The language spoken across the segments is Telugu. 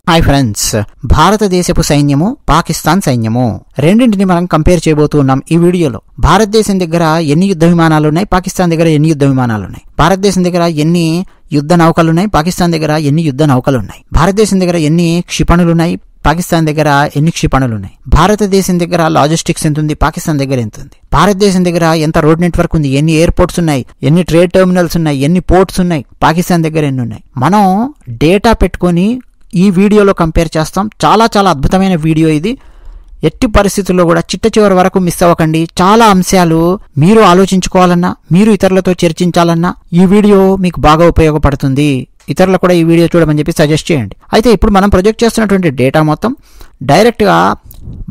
హాయ్ ఫ్రెండ్స్, భారతదేశపు సైన్యము, పాకిస్తాన్ సైన్యము రెండింటిని మనం కంపేర్ చేయబోతున్నాం ఈ వీడియోలో. భారతదేశం దగ్గర ఎన్ని యుద్ధ విమానాలున్నాయి, పాకిస్తాన్ దగ్గర ఎన్ని యుద్ధ విమానాలున్నాయి, భారతదేశం దగ్గర ఎన్ని యుద్ధ నౌకలున్నాయి, పాకిస్తాన్ దగ్గర ఎన్ని యుద్ధ నౌకలున్నాయి, భారతదేశం దగ్గర ఎన్ని క్షిపణులున్నాయి, పాకిస్తాన్ దగ్గర ఎన్ని క్షిపణులున్నాయి, భారతదేశం దగ్గర లాజిస్టిక్స్ ఎంత ఉంది, పాకిస్తాన్ దగ్గర ఎంత ఉంది, భారతదేశం దగ్గర ఎంత రోడ్ నెట్వర్క్ ఉంది, ఎన్ని ఎయిర్పోర్ట్స్ ఉన్నాయి, ఎన్ని ట్రేడ్ టెర్మినల్స్ ఉన్నాయి, ఎన్ని పోర్ట్స్ ఉన్నాయి, పాకిస్తాన్ దగ్గర ఎన్ని ఉన్నాయి. మనం డేటా పెట్టుకొని ఈ వీడియోలో కంపేర్ చేస్తాం. చాలా చాలా అద్భుతమైన వీడియో ఇది. ఎట్టి పరిస్థితుల్లో కూడా చిట్ట చివరి వరకు మిస్ అవ్వకండి. చాలా అంశాలు మీరు ఆలోచించుకోవాలన్నా, మీరు ఇతరులతో చర్చించాలన్నా ఈ వీడియో మీకు బాగా ఉపయోగపడుతుంది. ఇతరులు కూడా ఈ వీడియో చూడమని చెప్పి సజెస్ట్ చేయండి. అయితే ఇప్పుడు మనం ప్రొజెక్ట్ చేస్తున్నటువంటి డేటా మొత్తం డైరెక్ట్గా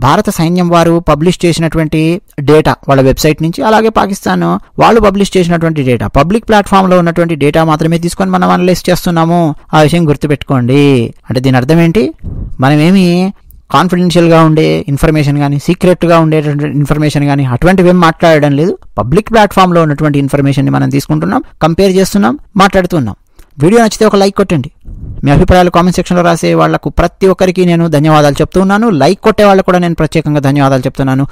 భారత సైన్యం వారు పబ్లిష్ చేసినటువంటి డేటా వాళ్ళ వెబ్సైట్ నుంచి, అలాగే పాకిస్తాన్ వాళ్ళు పబ్లిష్ చేసినటువంటి డేటా, పబ్లిక్ ప్లాట్ఫామ్లో ఉన్నటువంటి డేటా మాత్రమే తీసుకొని మనం అనలైజ్ చేస్తున్నాము. ఆ విషయం గుర్తుపెట్టుకోండి. అంటే దీని అర్థం ఏంటి, మనమేమి కాన్ఫిడెన్షియల్గా ఉండే ఇన్ఫర్మేషన్ కానీ, సీక్రెట్గా ఉండేటువంటి ఇన్ఫర్మేషన్ కానీ అటువంటివి ఏం మాట్లాడడం లేదు. పబ్లిక్ ప్లాట్ఫామ్లో ఉన్నటువంటి ఇన్ఫర్మేషన్ని మనం తీసుకుంటున్నాం, కంపేర్ చేస్తున్నాం, మాట్లాడుతున్నాం. వీడియో నచ్చితే ఒక లైక్ కొట్టండి. మీ అభిప్రాయాలు కామెంట్ సెక్షన్లో రాసే వాళ్లకు ప్రతి ఒక్కరికి నేను ధన్యవాదాలు చెప్తున్నాను. లైక్ కొట్టే వాళ్ళకు కూడా నేను ప్రత్యేకంగా ధన్యవాదాలు చెప్తున్నాను.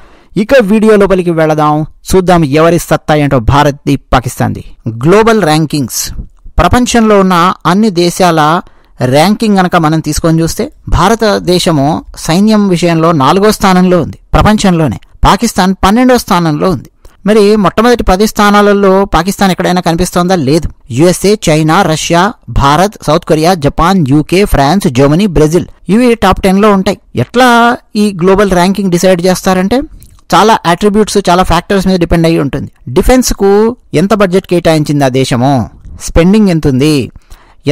ఇక వీడియో లోపలికి వెళదాం, చూద్దాం ఎవరి సత్తా ఏంటో భారత్ది, పాకిస్తాన్ది. గ్లోబల్ ర్యాంకింగ్స్, ప్రపంచంలో ఉన్న అన్ని దేశాల ర్యాంకింగ్ గనక మనం తీసుకొని చూస్తే భారతదేశము సైన్యం విషయంలో 4వ స్థానంలో ఉంది ప్రపంచంలోనే. పాకిస్తాన్ 12వ స్థానంలో ఉంది. మరి మొట్టమొదటి 10 స్థానాలలో పాకిస్తాన్ ఎక్కడైనా కనిపిస్తోందా? లేదు. USA, China, Russia, Bharat, South Korea, Japan, UK, France, Germany, Brazil ఇవి టాప్ 10లో ఉంటాయి. ఎట్లా ఈ గ్లోబల్ ర్యాంకింగ్ డిసైడ్ చేస్తారంటే చాలా అట్రిబ్యూట్స్, చాలా ఫ్యాక్టర్స్ మీద డిపెండ్ అయ్యి ఉంటుంది. డిఫెన్స్కు ఎంత బడ్జెట్ కేటాయించింది ఆ దేశము, స్పెండింగ్ ఎంత ఉంది,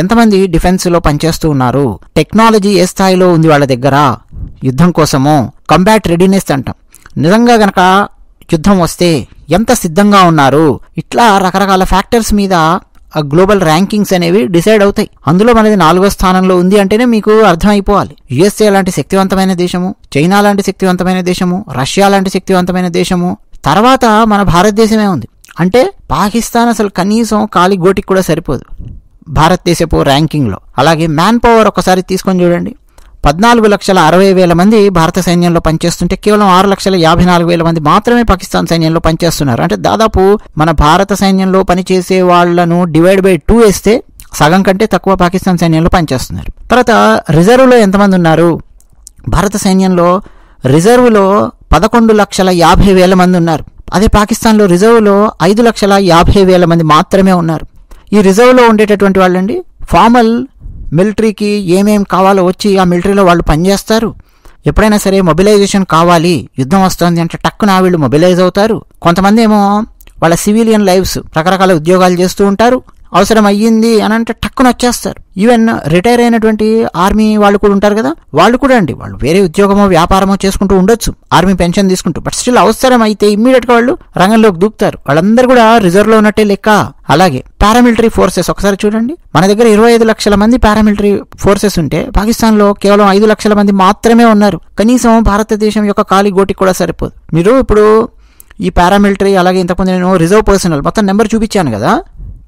ఎంతమంది డిఫెన్స్లో పనిచేస్తూ ఉన్నారు, టెక్నాలజీ ఏ స్థాయిలో ఉంది వాళ్ళ దగ్గర యుద్ధం కోసము, కంబాట్ రెడీనెస్ అంటాం, నిజంగా గనక యుద్ధం వస్తే ఎంత సిద్ధంగా ఉన్నారు, ఇట్లా రకరకాల ఫ్యాక్టర్స్ మీద గ్లోబల్ ర్యాంకింగ్స్ అనేవి డిసైడ్ అవుతాయి. అందులో మనది 4వ స్థానంలో ఉంది అంటేనే మీకు అర్థమైపోవాలి. యుఎస్ఏ లాంటి శక్తివంతమైన దేశము, చైనా లాంటి శక్తివంతమైన దేశము, రష్యా లాంటి శక్తివంతమైన దేశము, తర్వాత మన భారతదేశమే ఉంది. అంటే పాకిస్తాన్ అసలు కనీసం కాలి గోటికి కూడా సరిపోదు భారతదేశపు ర్యాంకింగ్లో. అలాగే మ్యాన్ పవర్ ఒకసారి తీసుకొని చూడండి. 14,60,000 మంది భారత సైన్యంలో పనిచేస్తుంటే కేవలం 6,54,000 మంది మాత్రమే పాకిస్తాన్ సైన్యంలో పనిచేస్తున్నారు. అంటే దాదాపు మన భారత సైన్యంలో పనిచేసే వాళ్లను డివైడ్ బై 2 వేస్తే సగం కంటే తక్కువ పాకిస్తాన్ సైన్యంలో పనిచేస్తున్నారు. తర్వాత రిజర్వ్లో ఎంతమంది ఉన్నారు? భారత సైన్యంలో రిజర్వ్లో 11,50,000 మంది ఉన్నారు. అదే పాకిస్తాన్లో రిజర్వ్లో 5,50,000 మంది మాత్రమే ఉన్నారు. ఈ రిజర్వ్లో ఉండేటటువంటి వాళ్ళండి ఫార్మల్ మిలిటరీకి ఏమేం కావాలో వచ్చి ఆ మిలిటరీలో వాళ్ళు పనిచేస్తారు. ఎప్పుడైనా సరే మొబిలైజేషన్ కావాలి, యుద్ధం వస్తుంది అంటే టక్కున వీళ్ళు మొబిలైజ్ అవుతారు. కొంతమంది ఏమో వాళ్ళ సివిలియన్ లైఫ్స్ రకరకాల ఉద్యోగాలు చేస్తూ ఉంటారు, అవసరం అయ్యింది అని అంటే టక్కున వచ్చేస్తారు. ఈవెన్ రిటైర్ అయినటువంటి ఆర్మీ వాళ్ళు కూడా ఉంటారు కదా, వాళ్ళు కూడా అండి వాళ్ళు వేరే ఉద్యోగమో వ్యాపారమో చేసుకుంటూ ఉండొచ్చు, ఆర్మీ పెన్షన్ తీసుకుంటూ, బట్ స్టిల్ అవసరం అయితే ఇమ్మీడియట్ గా వాళ్ళు రంగంలోకి దూకుతారు. వాళ్ళందరూ కూడా రిజర్వ్ లో ఉన్నట్టే లెక్క. అలాగే పారామిలిటరీ ఫోర్సెస్ ఒకసారి చూడండి. మన దగ్గర 25 లక్షల మంది పారామిలిటరీ ఫోర్సెస్ ఉంటే పాకిస్తాన్ లో కేవలం 5 లక్షల మంది మాత్రమే ఉన్నారు. కనీసం భారతదేశం యొక్క కాలి గోటికి కూడా సరిపోదు. మీరు ఇప్పుడు ఈ పారామిలిటరీ అలాగే ఇంతకుముందు నేను రిజర్వ్ పర్సనల్ మొత్తం నెంబర్ చూపించాను కదా.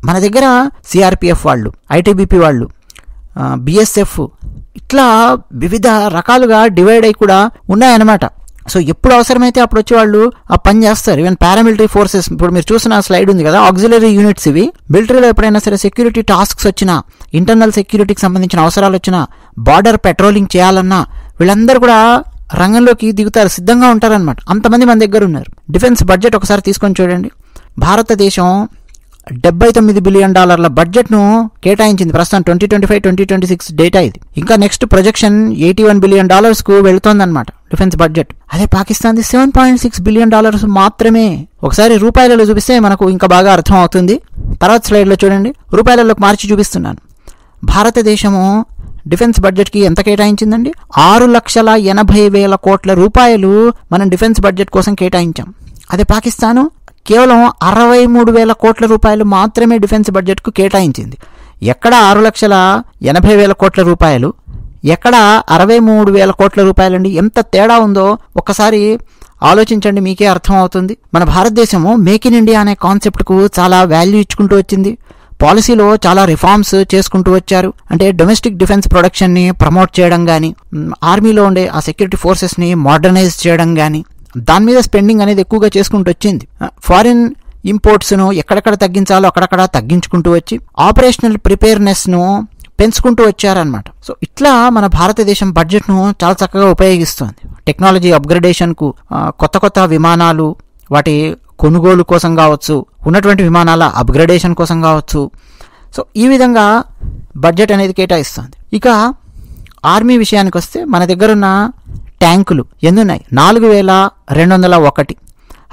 మన దగ్గర సిఆర్పిఎఫ్ వాళ్ళు, ఐటీబీపీ వాళ్ళు, బిఎస్ఎఫ్ ఇట్లా వివిధ రకాలుగా డివైడ్ అయి కూడా ఉన్నాయన్నమాట. సో ఎప్పుడు అవసరమైతే అప్పుడు వచ్చి వాళ్ళు ఆ పని చేస్తారు. ఈవెన్ పారామిలిటరీ ఫోర్సెస్ ఇప్పుడు మీరు చూసిన స్లైడ్ ఉంది కదా, ఆక్సిలరీ యూనిట్స్ ఇవి. మిలిటరీలో ఎప్పుడైనా సరే సెక్యూరిటీ టాస్క్స్ వచ్చినా, ఇంటర్నల్ సెక్యూరిటీకి సంబంధించిన అవసరాలు వచ్చినా, బార్డర్ పెట్రోలింగ్ చేయాలన్నా వీళ్ళందరూ కూడా రంగంలోకి దిగుతారు, సిద్ధంగా ఉంటారనమాట. అంతమంది మన దగ్గర ఉన్నారు. డిఫెన్స్ బడ్జెట్ ఒకసారి తీసుకొని చూడండి. భారతదేశం $79 బిలియన్ బడ్జెట్ను కేటాయించింది. ప్రస్తుతం 2025-2026 డేటా ఇది. ఇంకా నెక్స్ట్ ప్రొజెక్షన్ $81 బిలియన్ కు వెళుతోందన్నమాట డిఫెన్స్ బడ్జెట్. అదే పాకిస్తాన్ది $7.6 బిలియన్ మాత్రమే. ఒకసారి రూపాయలలో చూపిస్తే మనకు ఇంకా బాగా అర్థం అవుతుంది. తర్వాత స్లైడ్లో చూడండి, రూపాయలలోకి మార్చి చూపిస్తున్నాను. భారతదేశము డిఫెన్స్ బడ్జెట్కి ఎంత కేటాయించిందండి? 6,80,000 కోట్ల రూపాయలు మనం డిఫెన్స్ బడ్జెట్ కోసం కేటాయించాం. అదే పాకిస్తాను కేవలం 63,000 కోట్ల రూపాయలు మాత్రమే డిఫెన్స్ బడ్జెట్కు కేటాయించింది. ఎక్కడ 6,80,000 కోట్ల రూపాయలు, ఎక్కడ 63,000 కోట్ల రూపాయలండి? ఎంత తేడా ఉందో ఒక్కసారి ఆలోచించండి, మీకే అర్థం అవుతుంది. మన భారతదేశము మేక్ ఇన్ ఇండియా అనే కాన్సెప్ట్కు చాలా వాల్యూ ఇచ్చుకుంటూ వచ్చింది. పాలసీలో చాలా రిఫార్మ్స్ చేసుకుంటూ వచ్చారు. అంటే డొమెస్టిక్ డిఫెన్స్ ప్రొడక్షన్ని ప్రమోట్ చేయడం కానీ, ఆర్మీలో ఉండే ఆ సెక్యూరిటీ ఫోర్సెస్ని మోడర్నైజ్ చేయడం కానీ, దాని మీద స్పెండింగ్ అనేది ఎక్కువగా చేసుకుంటూ వచ్చింది. ఫారిన్ ఇంపోర్ట్స్ను ఎక్కడెక్కడ తగ్గించాలో అక్కడక్కడ తగ్గించుకుంటూ వచ్చి ఆపరేషనల్ ప్రిపేర్నెస్ను పెంచుకుంటూ వచ్చారనమాట. సో ఇట్లా మన భారతదేశం బడ్జెట్ను చాలా చక్కగా ఉపయోగిస్తుంది. టెక్నాలజీ అప్గ్రేడేషన్కు, కొత్త కొత్త విమానాలు వాటి కొనుగోలు కోసం కావచ్చు, ఉన్నటువంటి విమానాల అప్గ్రేడేషన్ కోసం కావచ్చు. సో ఈ విధంగా బడ్జెట్ అనేది కేటాయిస్తుంది. ఇక ఆర్మీ విషయానికి వస్తే మన దగ్గరున్న ట్యాంకులు ఎన్నున్నాయి? 4201.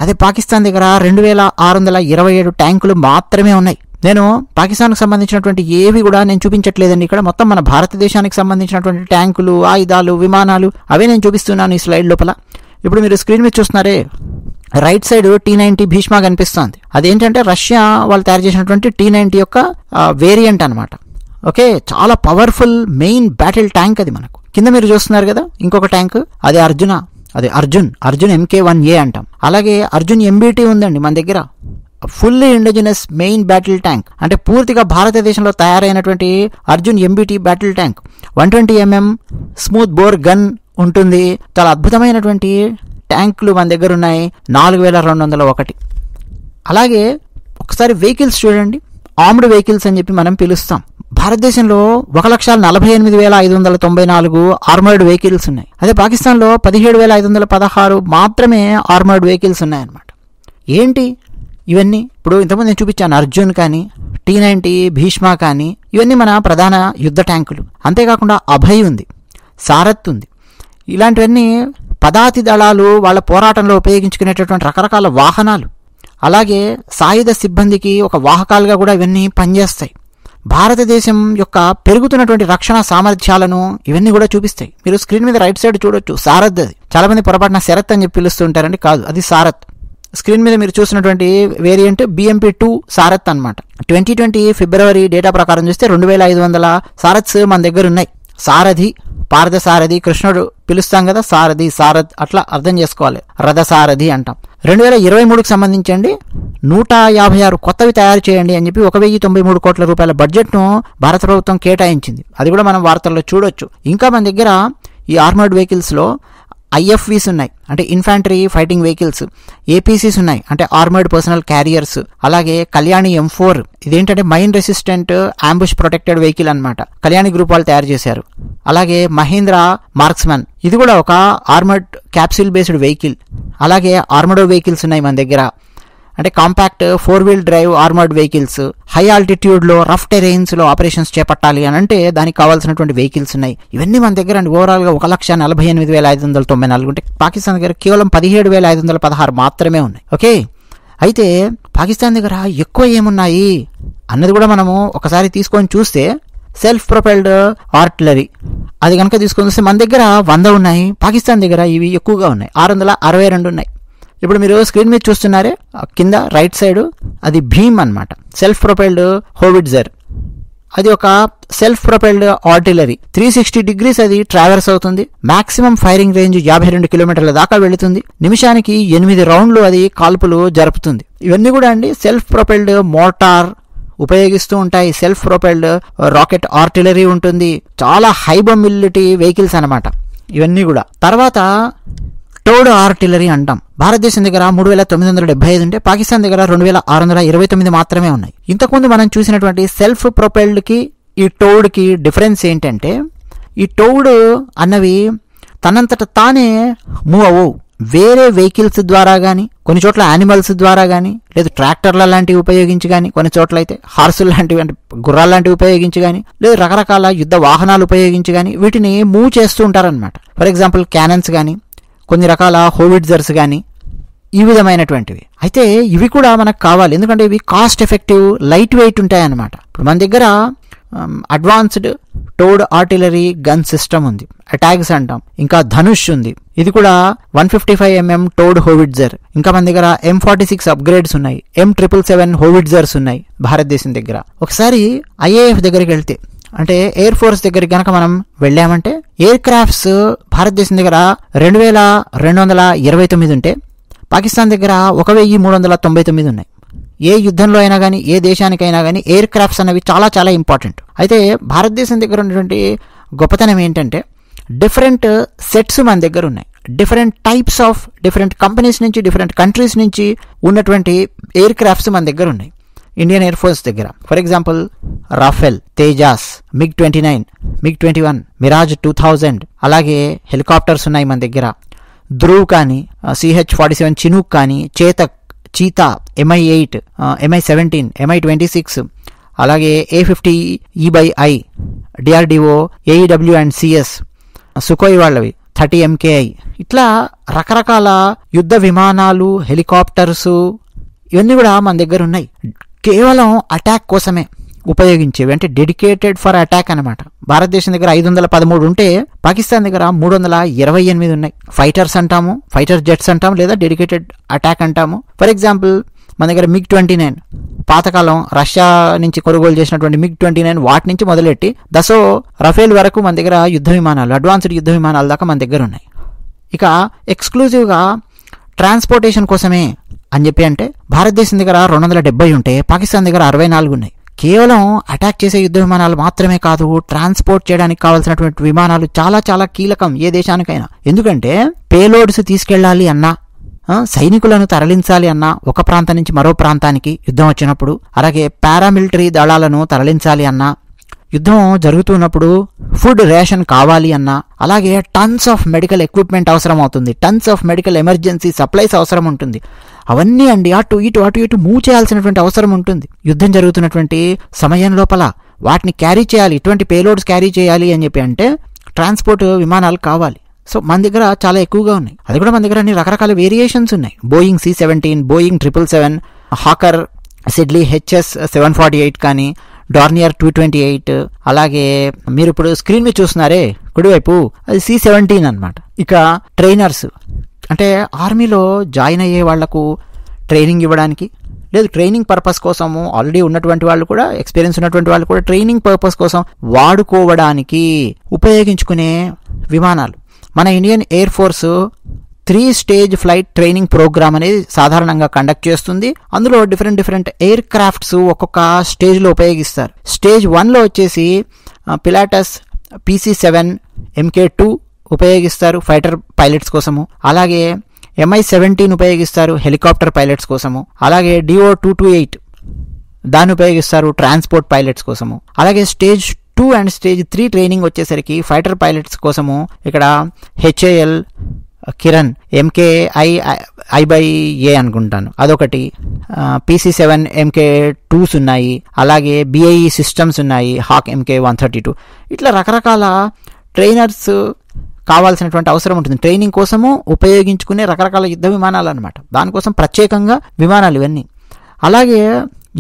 అదే పాకిస్తాన్ దగ్గర 2627 ట్యాంకులు మాత్రమే ఉన్నాయి. నేను పాకిస్తాన్కు సంబంధించినటువంటి ఏవి కూడా నేను చూపించట్లేదండి. ఇక్కడ మొత్తం మన భారతదేశానికి సంబంధించినటువంటి ట్యాంకులు, ఆయుధాలు, విమానాలు అవే నేను చూపిస్తున్నాను ఈ స్లైడ్ లోపల. ఇప్పుడు మీరు స్క్రీన్ మీద చూస్తున్నారే, రైట్ సైడ్ T-90 భీష్మ కనిపిస్తుంది. అదేంటంటే రష్యా వాళ్ళు తయారు చేసినటువంటి T-90 యొక్క వేరియంట్ అనమాట. ఓకే, చాలా పవర్ఫుల్ మెయిన్ బ్యాటిల్ ట్యాంక్ అది మనకు. కింద మీరు చూస్తున్నారు కదా ఇంకొక ట్యాంక్, అది అర్జున్ MK1A అంటాం. అలాగే అర్జున్ MBT ఉందండి మన దగ్గర, fully indigenous main battle tank. అంటే పూర్తిగా భారతదేశంలో తయారైనటువంటి Arjun MBT battle tank. 120 mm smooth bore gun ఉంటుంది. చాలా అద్భుతమైనటువంటి ట్యాంకులు మన దగ్గర ఉన్నాయి. 4201. అలాగే ఒకసారి వెహికల్స్ చూడండి, ఆర్మ్డ్ వెహికల్స్ అని చెప్పి మనం పిలుస్తాం. భారతదేశంలో 1,48,594 ఆర్మర్డ్ వెహికల్స్ ఉన్నాయి. అదే పాకిస్తాన్లో 17,516 మాత్రమే ఆర్మర్డ్ వెహికల్స్ ఉన్నాయన్నమాట. ఏంటి ఇవన్నీ? ఇప్పుడు ఇంతకుముందు నేను చూపించాను అర్జున్ కానీ, T-90 భీష్మ కానీ, ఇవన్నీ మన ప్రధాన యుద్ధ ట్యాంకులు. అంతేకాకుండా అభయ్ ఉంది, సారథ్ ఉంది. ఇలాంటివన్నీ పదాతి దళాలు వాళ్ళ పోరాటంలో ఉపయోగించుకునేటటువంటి రకరకాల వాహనాలు. అలాగే సాయుధ సిబ్బందికి ఒక వాహకాలుగా కూడా ఇవన్నీ పనిచేస్తాయి. భారతదేశం యొక్క పెరుగుతున్నటువంటి రక్షణ సామర్థ్యాలను ఇవన్నీ కూడా చూపిస్తాయి. మీరు స్క్రీన్ మీద రైట్ సైడ్ చూడొచ్చు, సారథ్. అది చాలా మంది పొరపాటున శరత్ అని చెప్పి పిలుస్తుంటారండి, కాదు, అది సారథ్. స్క్రీన్ మీద మీరు చూసినటువంటి వేరియంట్ BMP-2 సారథ్ అనమాట. 2020 ఫిబ్రవరి డేటా ప్రకారం చూస్తే 2500 సారథ్స్ మన దగ్గర ఉన్నాయి. సారథి, పార్థ సారథి, కృష్ణుడు పిలుస్తాం కదా, సారథి, సారథ్ అట్లా అర్థం చేసుకోవాలి. రథ సారథి అంటాం. 2023కు సంబంధించండి 156 కొత్తవి తయారు చేయండి అని చెప్పి 1093 కోట్ల రూపాయల బడ్జెట్ను భారత ప్రభుత్వం కేటాయించింది. అది కూడా మనం వార్తల్లో చూడొచ్చు. ఇంకా మన దగ్గర ఈ ఆర్మర్డ్ వెహికల్స్లో IFVs ఉన్నాయి, అంటే ఇన్ఫాంట్రీ ఫైటింగ్ వెహికల్స్. APCs ఉన్నాయి, అంటే ఆర్మర్డ్ పర్సనల్ క్యారియర్స్. అలాగే కళ్యాణి M4, ఇదేంటంటే mine resistant ambush protected vehicle అనమాట. కళ్యాణి గ్రూప్ వాళ్ళు తయారు చేశారు. అలాగే మహీంద్రా మార్క్స్మన్, ఇది కూడా ఒక ఆర్మర్డ్ క్యాప్సిల్ బేస్డ్ వెహికల్. అలాగే ఆర్మర్డ్ వెహికల్స్ ఉన్నాయి మన దగ్గర, అంటే compact 4-wheel drive armoured vehicles. High ఆల్టిట్యూడ్లో రఫ్ టెరైన్స్లో ఆపరేషన్స్ చేపట్టాలి అని అంటే దానికి కావాల్సినటువంటి వెహికల్స్ ఉన్నాయి. ఇవన్నీ మన దగ్గర అండి. ఓవరాల్గా 1,48,594 ఉంటే పాకిస్తాన్ దగ్గర కేవలం 17,516 మాత్రమే ఉన్నాయి. ఓకే, అయితే పాకిస్తాన్ దగ్గర ఎక్కువ ఏమున్నాయి అన్నది కూడా మనము ఒకసారి తీసుకొని చూస్తే, సెల్ఫ్ ప్రొపెల్డ్ ఆర్టిలరీ అది కనుక తీసుకొని చూస్తే మన దగ్గర 100 ఉన్నాయి. పాకిస్తాన్ దగ్గర ఇవి ఎక్కువగా ఉన్నాయి, 662 ఉన్నాయి. ఇప్పుడు మీరు స్క్రీన్ మీద చూస్తున్నారే కింద రైట్ సైడ్, అది భీమ్ అనమాట, సెల్ఫ్ ప్రొపెల్డ్ హోవిట్జర్. అది ఒక సెల్ఫ్ ప్రొపెల్డ్ ఆర్టిలరీ. 360 degrees అది ట్రావెర్స్ అవుతుంది. మాక్సిమం ఫైరింగ్ రేంజ్ 52 కిలోమీటర్ల దాకా వెళుతుంది. నిమిషానికి 8 రౌండ్లు అది కాల్పులు జరుపుతుంది. ఇవన్నీ కూడా అండి సెల్ఫ్ ప్రొపెల్డ్ మోటార్ ఉపయోగిస్తూ ఉంటాయి. సెల్ఫ్ ప్రొపెల్డ్ రాకెట్ ఆర్టిలరీ ఉంటుంది. చాలా హై మొబిలిటీ వెహికల్స్ అనమాట ఇవన్నీ కూడా. తర్వాత టోడ్ ఆర్టిలరీ అంటాం. భారతదేశం దగ్గర 3,975 ఉంటే పాకిస్తాన్ దగ్గర 2,629 మాత్రమే ఉన్నాయి. ఇంతకుముందు మనం చూసినటువంటి సెల్ఫ్ ప్రొపెల్డ్ కి ఈ టోడ్ కి డిఫరెన్స్ ఏంటంటే, ఈ టోడ్ అన్నవి తనంతట తానే మూవ్ అవ్వవు. వేరే వెహికల్స్ ద్వారా కానీ, కొన్ని చోట్ల యానిమల్స్ ద్వారా కానీ, లేదు ట్రాక్టర్ల లాంటివి ఉపయోగించి కానీ, కొన్ని చోట్ల అయితే హార్సులు లాంటివి అంటే గుర్రాల లాంటివి ఉపయోగించి కానీ, లేదు రకరకాల యుద్ధ వాహనాలు ఉపయోగించి కానీ వీటిని మూవ్ చేస్తూ ఉంటారనమాట. ఫర్ ఎగ్జాంపుల్ క్యానన్స్ కానీ, కొన్ని రకాల హోవిట్జర్స్ కానీ, ఈ విధమైనటువంటివి. అయితే ఇవి కూడా మనకు కావాలి, ఎందుకంటే ఇవి కాస్ట్ ఎఫెక్టివ్, లైట్ వెయిట్ ఉంటాయి అన్నమాట. ఇప్పుడు మన దగ్గర advanced towed artillery gun system ఉంది, అటాగ్స్ అంటాం. ఇంకా ధనుష్ ఉంది, ఇది కూడా 155 mm టోడ్ హోవిట్జర్. ఇంకా మన దగ్గర M46 అప్గ్రేడ్స్ ఉన్నాయి, M777 హోవిట్జర్స్ ఉన్నాయి భారతదేశం దగ్గర. ఒకసారి IAF దగ్గరికి వెళ్తే, అంటే ఎయిర్ ఫోర్స్ దగ్గరికి కనుక మనం వెళ్ళామంటే, ఎయిర్ క్రాఫ్ట్స్ భారతదేశం దగ్గర 2,229 ఉంటే పాకిస్తాన్ దగ్గర 1,399 ఉన్నాయి. ఏ యుద్ధంలో అయినా కానీ, ఏ దేశానికైనా కానీ ఎయిర్ క్రాఫ్ట్స్ అనేవి చాలా చాలా ఇంపార్టెంట్. అయితే భారతదేశం దగ్గర ఉన్నటువంటి గొప్పతనం ఏంటంటే డిఫరెంట్ సెట్స్ మన దగ్గర ఉన్నాయి. Different types of different companies నుంచి, డిఫరెంట్ కంట్రీస్ నుంచి ఉన్నటువంటి ఎయిర్ క్రాఫ్ట్స్ మన దగ్గర ఉన్నాయి ఇండియన్ ఎయిర్ ఫోర్స్ దగ్గర. For example Rafale, Tejas, MiG-29, MiG-21, Mirage 2000, అలాగే హెలికాప్టర్స్ ఉన్నాయి మన దగ్గర. ధ్రువ్ కానీ, CH-47 చినూక్ కానీ, Chetak, cheetah, Mi-8, Mi-17, Mi-26, అలాగే A50E/I, DRDO, AEW and CS, సుకోయ్ వాళ్ళవి 30 MKI, ఇట్లా రకరకాల యుద్ధ విమానాలు, హెలికాప్టర్స్ ఇవన్నీ కూడా మన దగ్గర ఉన్నాయి. కేవలం అటాక్ కోసమే ఉపయోగించేవి, అంటే డెడికేటెడ్ ఫర్ అటాక్ అనమాట. భారతదేశం దగ్గర 513 ఉంటే పాకిస్తాన్ దగ్గర 328 ఉన్నాయి. ఫైటర్స్ అంటాము, ఫైటర్ జెట్స్ అంటాము, లేదా డెడికేటెడ్ అటాక్ అంటాము. ఫర్ ఎగ్జాంపుల్ మన దగ్గర MiG-29 పాతకాలం రష్యా నుంచి కొనుగోలు చేసినటువంటి MiG-29 వాటి నుంచి మొదలెట్టి దసో రఫేల్ వరకు మన దగ్గర యుద్ధ విమానాలు, అడ్వాన్స్డ్ యుద్ధ విమానాల దాకా మన దగ్గర ఉన్నాయి. ఇక ఎక్స్క్లూజివ్గా ట్రాన్స్పోర్టేషన్ కోసమే అని చెప్పి అంటే భారతదేశం దగ్గర 270 ఉంటే పాకిస్తాన్ దగ్గర 64 ఉన్నాయి. కేవలం అటాక్ చేసే యుద్ధ విమానాలు మాత్రమే కాదు, ట్రాన్స్పోర్ట్ చేయడానికి కావాల్సినటువంటి విమానాలు చాలా చాలా కీలకం ఏ దేశానికైనా. ఎందుకంటే పేలోడ్స్ తీసుకెళ్లాలి అన్నా, సైనికులను తరలించాలి అన్నా ఒక ప్రాంతం నుంచి మరో ప్రాంతానికి యుద్ధం వచ్చినప్పుడు, అలాగే పారామిలిటరీ దళాలను తరలించాలి అన్నా, యుద్ధం జరుగుతున్నప్పుడు ఫుడ్ రేషన్ కావాలి అన్నా, అలాగే టన్స్ ఆఫ్ మెడికల్ ఎక్విప్మెంట్ అవసరం అవుతుంది, tons of medical emergency supplies అవసరం ఉంటుంది. అవన్నీ అండి అటు ఇటు మూవ్ చేయాల్సినటువంటి అవసరం ఉంటుంది. యుద్ధం జరుగుతున్నటువంటి సమయం లోపల వాటిని క్యారీ చేయాలి, ఇటువంటి పేలోడ్స్ క్యారీ చేయాలి అని చెప్పి అంటే ట్రాన్స్పోర్ట్ విమానాలు కావాలి. సో మన దగ్గర చాలా ఎక్కువగా ఉన్నాయి. అది కూడా మన దగ్గర అన్ని రకరకాల వేరియేషన్స్ ఉన్నాయి. Boeing C-17, Boeing 777, hawker, సిడ్లీ HS-748 కానీ, డార్నియర్ 228, అలాగే మీరు ఇప్పుడు స్క్రీన్ మీద చూస్తున్నారే కుడివైపు అది C-17 అనమాట. ఇక ట్రైనర్స్ అంటే ఆర్మీలో జాయిన్ అయ్యే వాళ్లకు ట్రైనింగ్ ఇవ్వడానికి, లేదు ట్రైనింగ్ పర్పస్ కోసము ఆల్రెడీ ఉన్నటువంటి వాళ్ళు కూడా, ఎక్స్పీరియన్స్ ఉన్నటువంటి వాళ్ళు కూడా ట్రైనింగ్ పర్పస్ కోసం వాడుకోవడానికి ఉపయోగించుకునే విమానాలు. మన Indian Air Force 3 stage flight training programme అనేది సాధారణంగా కండక్ట్ చేస్తుంది. అందులో డిఫరెంట్ ఎయిర్ క్రాఫ్ట్స్ ఒక్కొక్క స్టేజ్లో ఉపయోగిస్తారు. స్టేజ్ 1లో వచ్చేసి పిలాటస్ PC-7 MK2 ఉపయోగిస్తారు ఫైటర్ పైలట్స్ కోసము, అలాగే Mi-17 ఉపయోగిస్తారు హెలికాప్టర్ పైలట్స్ కోసము, అలాగే DO-228 దాన్ని ఉపయోగిస్తారు ట్రాన్స్పోర్ట్ పైలట్స్ కోసము, అలాగే స్టేజ్ 2 అండ్ స్టేజ్ 3 ట్రైనింగ్ వచ్చేసరికి ఫైటర్ పైలట్స్ కోసము ఇక్కడ HAL కిరణ్ MKI/A అనుకుంటాను అదొకటి, PC-7 MK2s ఉన్నాయి, అలాగే BAE సిస్టమ్స్ ఉన్నాయి, హాక్ MK132. ఇట్లా రకరకాల ట్రైనర్స్ కావాల్సినటువంటి అవసరం ఉంటుంది. ట్రైనింగ్ కోసము ఉపయోగించుకునే రకరకాల యుద్ధ విమానాలు అనమాట. దానికోసం ప్రత్యేకంగా విమానాలు ఇవన్నీ. అలాగే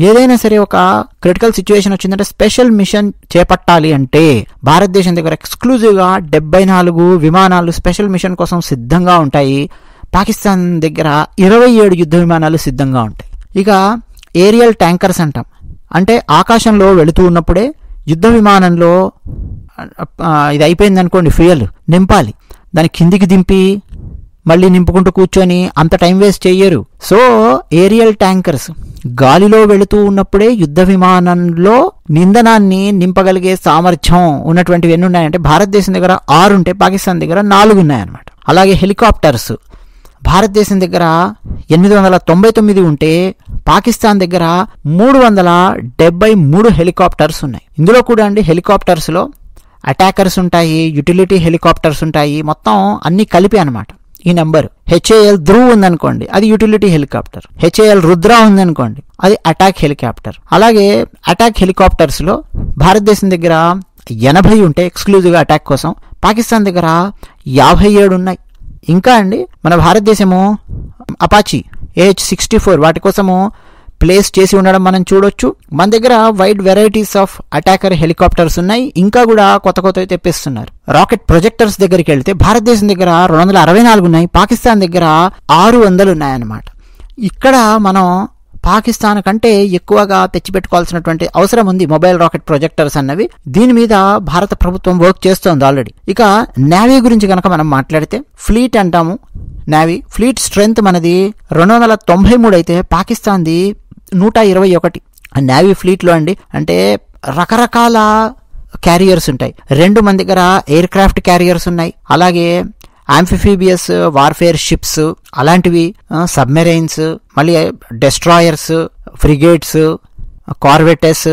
ఏదైనా సరే ఒక క్రిటికల్ సిచ్యువేషన్ వచ్చిందంటే స్పెషల్ మిషన్ చేపట్టాలి అంటే భారతదేశం దగ్గర ఎక్స్క్లూజివ్గా 74 విమానాలు స్పెషల్ మిషన్ కోసం సిద్ధంగా ఉంటాయి. పాకిస్తాన్ దగ్గర 27 యుద్ధ విమానాలు సిద్ధంగా ఉంటాయి. ఇక ఏరియల్ ట్యాంకర్స్ అంటాం, అంటే ఆకాశంలో వెళుతూ ఉన్నప్పుడే యుద్ధ విమానంలో ఇది అయిపోయింది అనుకోండి, ఫ్యూయల్ నింపాలి, దాన్ని కిందికి దింపి మళ్ళీ నింపుకుంటూ కూర్చొని అంత టైం వేస్ట్ చెయ్యరు. సో ఏరియల్ ట్యాంకర్స్ గాలిలో వెళుతూ ఉన్నప్పుడే యుద్ధ విమానంలో ఇంధనాన్ని నింపగలిగే సామర్థ్యం ఉన్నటువంటివి ఎన్ని ఉన్నాయంటే భారతదేశం దగ్గర 6 ఉంటే పాకిస్తాన్ దగ్గర 4 ఉన్నాయన్నమాట. అలాగే హెలికాప్టర్స్ భారతదేశం దగ్గర 899 ఉంటే పాకిస్తాన్ దగ్గర 373 హెలికాప్టర్స్ ఉన్నాయి. ఇందులో కూడా అండి హెలికాప్టర్స్లో అటాకర్స్ ఉంటాయి, యుటిలిటీ హెలికాప్టర్స్ ఉంటాయి, మొత్తం అన్ని కలిపి అనమాట ఈ నెంబర్. HAL ధ్రువ్ ఉందనుకోండి అది యుటిలిటీ హెలికాప్టర్, HAL రుద్ర ఉందనుకోండి అది అటాక్ హెలికాప్టర్. అలాగే అటాక్ హెలికాప్టర్స్ లో భారతదేశం దగ్గర 80 ఉంటే ఎక్స్క్లూజివ్గా అటాక్ కోసం, పాకిస్తాన్ దగ్గర 57 ఉన్నాయి. ఇంకా అండి మన భారతదేశము అపాచీ AH-64 వాటి కోసము ప్లేస్ చేసి ఉండడం మనం చూడొచ్చు. మన దగ్గర wide varieties of attacker helicopters ఉన్నాయి, ఇంకా కూడా కొత్త తెప్పిస్తున్నారు. రాకెట్ ప్రొజెక్టర్స్ దగ్గరికి వెళ్తే భారతదేశం దగ్గర 264 ఉన్నాయి, పాకిస్తాన్ దగ్గర 600 ఉన్నాయన్నమాట. ఇక్కడ మనం పాకిస్తాన్ కంటే ఎక్కువగా తెచ్చిపెట్టుకోవాల్సినటువంటి అవసరం ఉంది మొబైల్ రాకెట్ ప్రొజెక్టర్స్ అన్నవి. దీని మీద భారత ప్రభుత్వం వర్క్ చేస్తోంది ఆల్రెడీ. ఇక నేవీ గురించి కనుక మనం మాట్లాడితే ఫ్లీట్ అంటాము. నేవీ ఫ్లీట్ స్ట్రెంగ్త్ మనది 293 అయితే పాకిస్తాన్ది 121 నేవీ ఫ్లీట్లో అండి. అంటే రకరకాల క్యారియర్స్ ఉంటాయి. 2 మన దగ్గర ఎయిర్ క్రాఫ్ట్ క్యారియర్స్ ఉన్నాయి. అలాగే ఆంఫిఫీబియస్ వార్ఫేర్ షిప్స్ అలాంటివి, సబ్మెరైన్స్, మళ్ళీ destroyers, frigates, corvettes,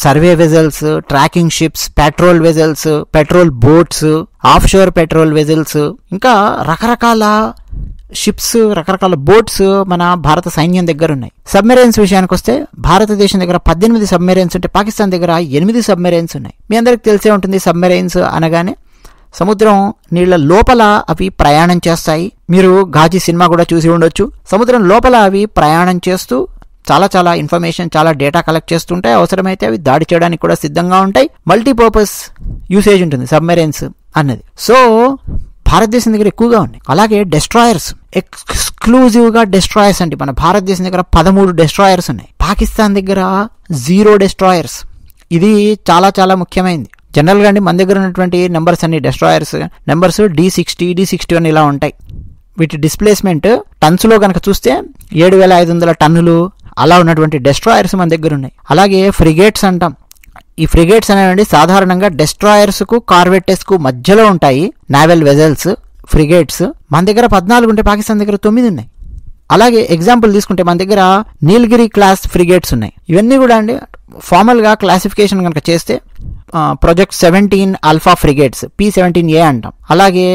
survey vessels, tracking ships, patrol vessels, patrol boats, offshore patrol vessels, ఇంకా రకరకాల షిప్స్, రకరకాల బోట్స్ మన భారత సైన్యం దగ్గర ఉన్నాయి. సబ్మెరైన్స్ విషయానికి వస్తే భారతదేశం దగ్గర 18 సబ్మెరైన్స్ ఉంటే పాకిస్తాన్ దగ్గర 8 సబ్మెరైన్స్ ఉన్నాయి. మీ అందరికి తెలిసే ఉంటుంది సబ్మెరైన్స్ అనగానే సముద్రం నీళ్ల లోపల అవి ప్రయాణం చేస్తాయి. మీరు ఘాజీ సినిమా కూడా చూసి ఉండొచ్చు. సముద్రం లోపల అవి ప్రయాణం చేస్తూ చాలా ఇన్ఫర్మేషన్, చాలా డేటా కలెక్ట్ చేస్తుంటాయి. అవసరమైతే అవి దాడి చేయడానికి కూడా సిద్ధంగా ఉంటాయి. మల్టీపర్పస్ యూసేజ్ ఉంటుంది సబ్మెరైన్స్ అన్నది. సో భారతదేశం దగ్గర ఎక్కువగా ఉన్నాయి. అలాగే డెస్ట్రాయర్స్, ఎక్స్క్లూజివ్గా డెస్ట్రాయర్స్ అంటే మన భారతదేశం దగ్గర 13 డెస్ట్రాయర్స్ ఉన్నాయి. పాకిస్తాన్ దగ్గర 0 డెస్ట్రాయర్స్. ఇది చాలా ముఖ్యమైనది. జనరల్గా అండి మన దగ్గర ఉన్నటువంటి నెంబర్స్ అన్ని డెస్ట్రాయర్స్ నెంబర్స్ D60, D61 ఇలా ఉంటాయి. వీటి డిస్ప్లేస్మెంట్ టన్స్లో కనుక చూస్తే 7,500 టన్నులు అలా ఉన్నటువంటి డెస్ట్రాయర్స్ మన దగ్గర ఉన్నాయి. అలాగే ఫ్రిగేట్స్ అంటాం. ఈ ఫ్రిగేట్స్ అనేవి సాధారణంగా డెస్ట్రాయర్స్కు కార్వెట్టెస్కు మధ్యలో ఉంటాయి. నావెల్ వెజల్స్ ఫ్రిగేట్స్ మన దగ్గర 14 ఉంటే పాకిస్తాన్ దగ్గర 9 ఉన్నాయి. అలాగే ఎగ్జాంపుల్ తీసుకుంటే మన దగ్గర నీలగిరి క్లాస్ ఫ్రిగేట్స్ ఉన్నాయి. ఇవన్నీ కూడా అండి ఫార్మల్గా క్లాసిఫికేషన్ కనుక చేస్తే ప్రాజెక్ట్ 17 ఆల్ఫా ఫ్రిగేట్స్, P-17A అంటాం. అలాగే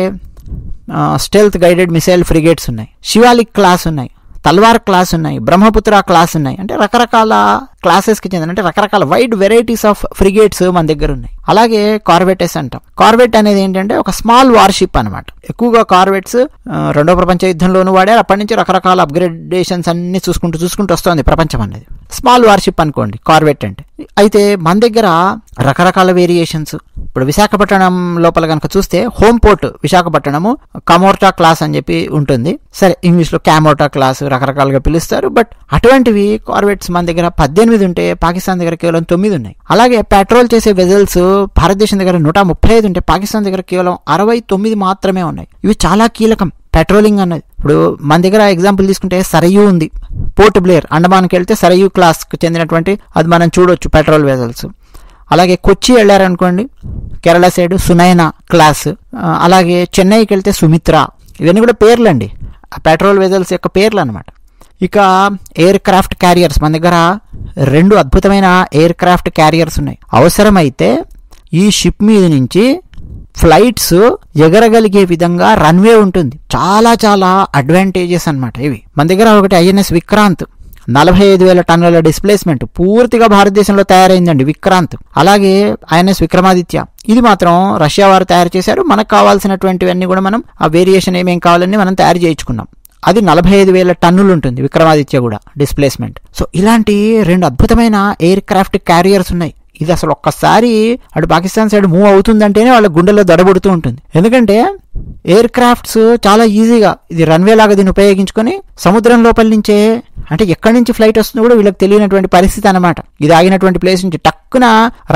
స్టెల్త్ గైడెడ్ మిసైల్ ఫ్రిగేట్స్ ఉన్నాయి. శివాలిక్ క్లాస్ ఉన్నాయి, తల్వార్ క్లాస్ ఉన్నాయి, బ్రహ్మపుత్ర క్లాస్ ఉన్నాయి. అంటే రకరకాల క్లాసెస్కి చెందిన అంటే రకరకాల వైడ్ వెరైటీస్ ఆఫ్ ఫ్రిగేట్స్ మన దగ్గర ఉన్నాయి. అలాగే కార్వెటెస్ అంటాం. కార్వెట్ అనేది ఏంటంటే ఒక స్మాల్ వార్షిప్ అనమాట. ఎక్కువగా కార్వెట్స్ 2వ ప్రపంచ యుద్ధంలోనూ వాడారు. అప్పటి నుంచి రకరకాల అప్గ్రేడేషన్స్ అన్ని చూసుకుంటూ వస్తుంది ప్రపంచం అనేది. స్మాల్ వార్షిప్ అనుకోండి కార్వెట్ అంటే. అయితే మన దగ్గర రకరకాల వేరియేషన్స్. ఇప్పుడు విశాఖపట్నం లోపల కనుక చూస్తే హోమ్ పోర్ట్ విశాఖపట్నము కమోర్టా క్లాస్ అని చెప్పి ఉంటుంది. సరే ఇంగ్లీష్లో క్యామోటా క్లాస్ రకరకాలుగా పిలుస్తారు. బట్ అటువంటివి కార్వెట్స్ మన దగ్గర 18 ఉంటే పాకిస్తాన్ దగ్గర కేవలం 9 ఉన్నాయి. అలాగే పెట్రోల్ చేసే వెజల్స్ భారతదేశం దగ్గర 135 ఉంటే పాకిస్తాన్ దగ్గర కేవలం 69 మాత్రమే ఉన్నాయి. ఇవి చాలా కీలకం పెట్రోలింగ్ అన్నది. ఇప్పుడు మన దగ్గర ఎగ్జాంపుల్ తీసుకుంటే సరయూ ఉంది. పోర్ట్ బ్లేర్ అండమాన్కి వెళ్తే సరయూ క్లాస్కి చెందినటువంటి అది మనం చూడొచ్చు పెట్రోల్ వెజల్స్. అలాగే కొచ్చి వెళ్ళారనుకోండి కేరళ సైడ్ సునైనా క్లాస్. అలాగే చెన్నైకి వెళ్తే సుమిత్ర. ఇవన్నీ కూడా పేర్లు అండి, ఆ పెట్రోల్ వెజల్స్ యొక్క పేర్లు అనమాట. ఇక ఎయిర్ క్రాఫ్ట్ క్యారియర్స్ మన దగ్గర 2 అద్భుతమైన ఎయిర్ క్రాఫ్ట్ క్యారియర్స్ ఉన్నాయి. అవసరమైతే ఈ షిప్ మీద నుంచి ఫ్లైట్స్ ఎగరగలిగే విధంగా రన్వే ఉంటుంది. చాలా అడ్వాంటేజెస్ అనమాట ఇవి. మన దగ్గర ఒకటి INS విక్రాంత్ 45,000 టన్నుల డిస్ప్లేస్మెంట్ పూర్తిగా భారతదేశంలో తయారైందండి విక్రాంత్. అలాగే INS విక్రమాదిత్య ఇది మాత్రం రష్యా వారు తయారు చేశారు. మనకు కావాల్సినటువంటివన్నీ కూడా మనం ఆ వేరియేషన్ ఏమేం కావాలని మనం తయారు చేయించుకున్నాం. అది 45,000 టన్నులు ఉంటుంది విక్రమాదిత్య కూడా డిస్ప్లేస్మెంట్. సో ఇలాంటి 2 అద్భుతమైన ఎయిర్ క్రాఫ్ట్ క్యారియర్స్ ఉన్నాయి. ఇది అసలు ఒక్కసారి అటు పాకిస్తాన్ సైడ్ మూవ్ అవుతుందంటేనే వాళ్ళ గుండెల్లో దడబడుతూ ఉంటుంది. ఎందుకంటే ఎయిర్ క్రాఫ్ట్స్ చాలా ఈజీగా ఇది రన్వే లాగా దీన్ని ఉపయోగించుకొని సముద్రం లోపల నుంచే అంటే ఎక్కడి నుంచి ఫ్లైట్ వస్తుందో కూడా వీళ్ళకి తెలియనటువంటి పరిస్థితి అనమాట. ఇది ఆగినటువంటి ప్లేస్ నుంచి టక్కున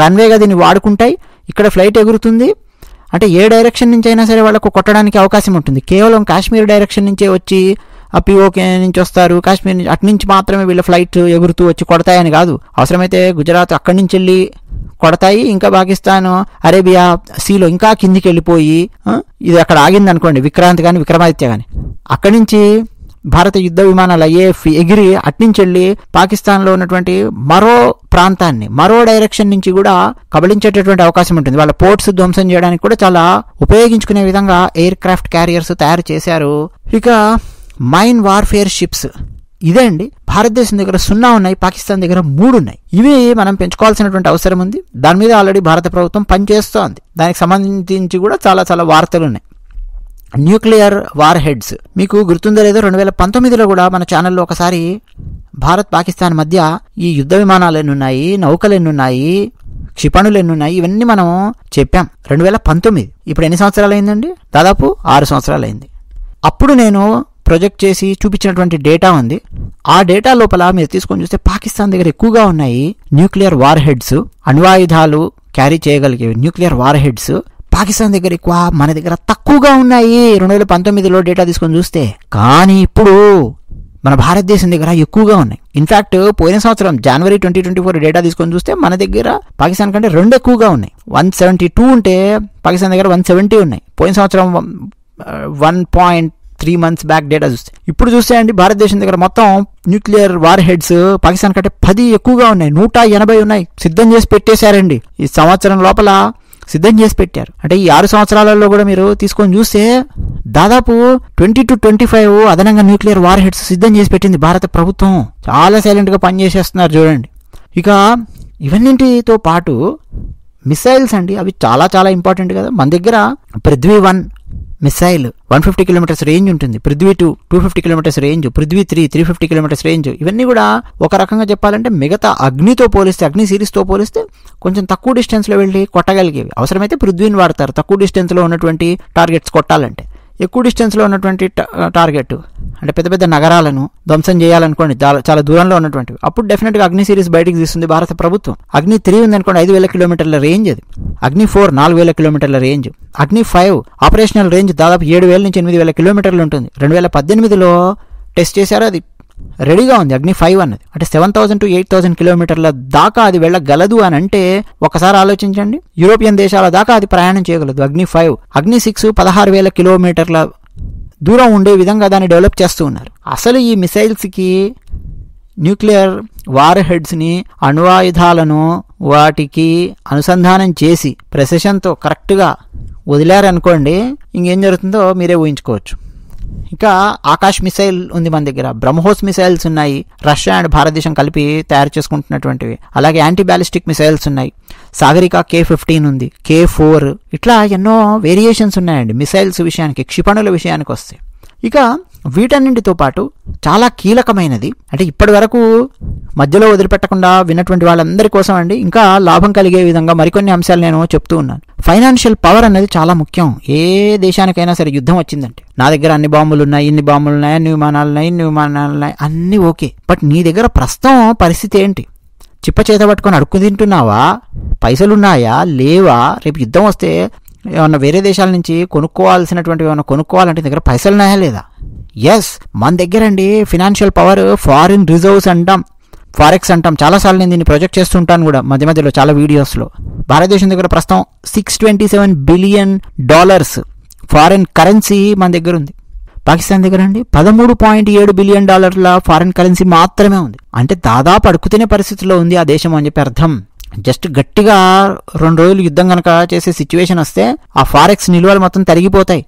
రన్వేగా దీన్ని వాడుకుంటాయి. ఇక్కడ ఫ్లైట్ ఎగురుతుంది. అంటే ఏ డైరెక్షన్ నుంచి అయినా సరే వాళ్ళకు కొట్టడానికి అవకాశం ఉంటుంది. కేవలం కాశ్మీర్ డైరెక్షన్ నుంచే వచ్చి ఆ POK నుంచి వస్తారు, కాశ్మీర్ నుంచి అటు నుంచి మాత్రమే వీళ్ళ ఫ్లైట్ ఎగురుతూ వచ్చి కొడతాయని కాదు. అవసరమైతే గుజరాత్ అక్కడి నుంచి వెళ్ళి కొడతాయి. ఇంకా పాకిస్తాన్ అరేబియా సీలో ఇంకా కిందికి వెళ్ళిపోయి ఇది అక్కడ ఆగింది అనుకోండి విక్రాంత్ కానీ విక్రమాదిత్య కానీ అక్కడి నుంచి భారత యుద్ధ విమానాలు IAF ఎగిరి అట్నుంచి వెళ్ళి పాకిస్తాన్లో ఉన్నటువంటి మరో ప్రాంతాన్ని మరో డైరెక్షన్ నుంచి కూడా కబళించేటటువంటి అవకాశం ఉంటుంది. వాళ్ళ పోర్ట్స్ ధ్వంసం చేయడానికి కూడా చాలా ఉపయోగించుకునే విధంగా ఎయిర్ క్రాఫ్ట్ క్యారియర్స్ తయారు చేశారు. ఇక మైన్ వార్ఫేర్ షిప్స్ ఇదే అండి. భారతదేశం దగ్గర 0 ఉన్నాయి, పాకిస్తాన్ దగ్గర 3 ఉన్నాయి. ఇవి మనం పెంచుకోవాల్సినటువంటి అవసరం ఉంది. దాని మీద ఆల్రెడీ భారత ప్రభుత్వం పనిచేస్తోంది. దానికి సంబంధించి కూడా చాలా వార్తలు ఉన్నాయి. న్యూక్లియర్ వార్ హెడ్స్ మీకు గుర్తుందో లేదో 2019లో కూడా మన ఛానల్లో ఒకసారి భారత్ పాకిస్తాన్ మధ్య ఈ యుద్ధ విమానాలు ఎన్నున్నాయి, నౌకలు ఎన్నున్నాయి, క్షిపణులు ఎన్నున్నాయి ఇవన్నీ మనం చెప్పాం. 2019 ఇప్పుడు ఎన్ని సంవత్సరాలు అయిందండి? దాదాపు 6 సంవత్సరాలు అయింది. అప్పుడు నేను ప్రొజెక్ట్ చేసి చూపించినటువంటి డేటా ఉంది. ఆ డేటా లోపల మీరు తీసుకొని చూస్తే పాకిస్తాన్ దగ్గర ఎక్కువగా ఉన్నాయి న్యూక్లియర్ వార్ హెడ్స్, అణ్వాయుధాలు క్యారీ చేయగలిగేవి న్యూక్లియర్ వార్ హెడ్స్. పాకిస్తాన్ దగ్గర ఎక్కువ, మన దగ్గర తక్కువగా ఉన్నాయి 2019లో డేటా తీసుకొని చూస్తే. కానీ ఇప్పుడు మన భారతదేశం దగ్గర ఎక్కువగా ఉన్నాయి. ఇన్ఫాక్ట్ పోయిన సంవత్సరం జనవరి 2024 డేటా తీసుకొని చూస్తే మన దగ్గర పాకిస్తాన్ కంటే 2 ఎక్కువగా ఉన్నాయి. 172 ఉంటే పాకిస్తాన్ దగ్గర 170 ఉన్నాయి. పోయిన సంవత్సరం 1.3 months బ్యాక్ డేటా చూస్తే. ఇప్పుడు చూస్తే అండి భారతదేశం దగ్గర మొత్తం న్యూక్లియర్ వార్ హెడ్స్ పాకిస్తాన్ కంటే 10 ఎక్కువగా ఉన్నాయి. 180 ఉన్నాయి. సిద్ధం చేసి పెట్టేశారండి. ఈ సంవత్సరం లోపల సిద్ధం చేసి పెట్టారు. అంటే ఈ 6 సంవత్సరాలలో కూడా మీరు తీసుకొని చూస్తే దాదాపు 20 to 25 అదనంగా న్యూక్లియర్ వార్ హెడ్స్ సిద్ధం చేసి పెట్టింది భారత ప్రభుత్వం. చాలా సైలెంట్గా పనిచేసేస్తున్నారు చూడండి. ఇక ఇవన్నింటితో పాటు మిసైల్స్ అండి, అవి చాలా చాలా ఇంపార్టెంట్ కదా. మన దగ్గర పృథ్వీ-1 మిసైల్ 150 కిలోమీటర్స్ రేంజ్ ఉంటుంది. పృథ్వీ-2 250 కిలోమీటర్స్ రేంజ్, పృథ్వీ-3 350 కిలోమీటర్స్ రేంజ్. ఇవన్నీ కూడా ఒక రకంగా చెప్పాలంటే మిగతా అగ్నితో పోలిస్తే, అగ్ని సిరీస్తో పోలిస్తే కొంచెం తక్కువ డిస్టెన్స్లో వెళ్ళి కొట్టగలిగేవి. అవసరమైతే పృథ్వీని వాడతారు తక్కువ డిస్టెన్స్లో ఉన్నటువంటి టార్గెట్స్ కొట్టాలంటే. ఎక్కువ డిస్టెన్స్లో ఉన్నటువంటి టార్గెట్ అంటే పెద్ద పెద్ద నగరాలను ధ్వంసం చేయాలనుకోండి, చాలా దూరంలో ఉన్నటువంటివి, అప్పుడు డెఫినెట్గా అగ్ని సిరీస్ బయటికి తీస్తుంది భారత ప్రభుత్వం. అగ్ని-3 ఉందనుకోండి 5,000 కిలోమీటర్ల రేంజ్ అది. అగ్ని-4 4,000 కిలోమీటర్ల రేంజ్. అగ్ని-5 ఆపరేషనల్ రేంజ్ దాదాపు 7,000 నుంచి 8,000 కిలోమీటర్లు ఉంటుంది. 2018లో టెస్ట్ చేశారు, అది రెడీగా ఉంది. అగ్ని-5 అన్నది అంటే 7,000 to 8,000 కిలోమీటర్ల దాకా అది వెళ్ళగలదు అని అంటే ఒకసారి ఆలోచించండి. యూరోపియన్ దేశాల దాకా అది ప్రయాణం చేయగలదు అగ్ని-5. అగ్ని-6 16,000 కిలోమీటర్ల దూరం ఉండే విధంగా దాన్ని డెవలప్ చేస్తూ ఉన్నారు. అసలు ఈ మిసైల్స్కి న్యూక్లియర్ వార్ హెడ్స్ని, అణ్వాయుధాలను వాటికి అనుసంధానం చేసి ప్రెసిషన్తో కరెక్ట్గా వదిలారనుకోండి, ఇంకేం జరుగుతుందో మీరే ఊహించుకోవచ్చు. ఇంకా ఆకాష్ మిసైల్ ఉంది మన దగ్గర, బ్రహ్మోస్ మిసైల్స్ ఉన్నాయి, రష్యా అండ్ భారతదేశం కలిపి తయారు చేసుకుంటున్నటువంటివి. అలాగే యాంటీ బ్యాలిస్టిక్ మిసైల్స్ ఉన్నాయి. సాగరిక K-15 ఉంది, K-4, ఇట్లా ఎన్నో వేరియేషన్స్ ఉన్నాయండి మిసైల్స్ విషయానికి, క్షిపణుల విషయానికి వస్తే. ఇక వీటన్నింటితో పాటు చాలా కీలకమైనది, అంటే ఇప్పటి వరకు మధ్యలో వదిలిపెట్టకుండా విన్నటువంటి వాళ్ళందరి కోసం అండి ఇంకా లాభం కలిగే విధంగా మరికొన్ని అంశాలు నేను చెప్తూ ఉన్నాను. ఫైనాన్షియల్ పవర్ అనేది చాలా ముఖ్యం. ఏ దేశానికైనా సరే యుద్ధం వచ్చిందంటే, నా దగ్గర అన్ని బాంబులు ఉన్నాయి, ఇన్ని బాంబులు ఉన్నాయి, అన్ని విమానాలు ఉన్నాయి, ఇన్ని విమానాలు ఉన్నాయి, అన్నీ ఓకే. బట్ నీ దగ్గర ప్రస్తుతం పరిస్థితి ఏంటి? చిప్ప చేత పట్టుకొని అడుక్కు తింటున్నావా? పైసలున్నాయా లేవా? రేపు యుద్ధం వస్తే ఏమన్నా వేరే దేశాల నుంచి కొనుక్కోవాల్సినటువంటి ఏమన్నా కొనుక్కోవాలంటే దగ్గర పైసలు ఉన్నాయా లేదా? ఎస్, మన దగ్గర అండి ఫినాన్షియల్ పవర్, ఫారిన్ రిజర్వ్స్ అంటాం, ఫారెక్స్ అంటాం. చాలాసార్లు నేను దీన్ని ప్రొజెక్ట్ చేస్తుంటాను కూడా మధ్య మధ్యలో చాలా వీడియోస్లో. భారతదేశం దగ్గర ప్రస్తుతం $627 బిలియన్ ఫారిన్ కరెన్సీ మన దగ్గర ఉంది. పాకిస్తాన్ దగ్గర అండి $13.7 బిలియన్ ఫారిన్ కరెన్సీ మాత్రమే ఉంది. అంటే దాదాపు అడుక్కుతినే పరిస్థితిలో ఉంది ఆ దేశం అని చెప్పి అర్థం. జస్ట్ గట్టిగా 2 రోజులు యుద్ధం కనుక చేసే సిచ్యువేషన్ వస్తే ఆ ఫారెక్స్ నిల్వలు మొత్తం తరిగిపోతాయి.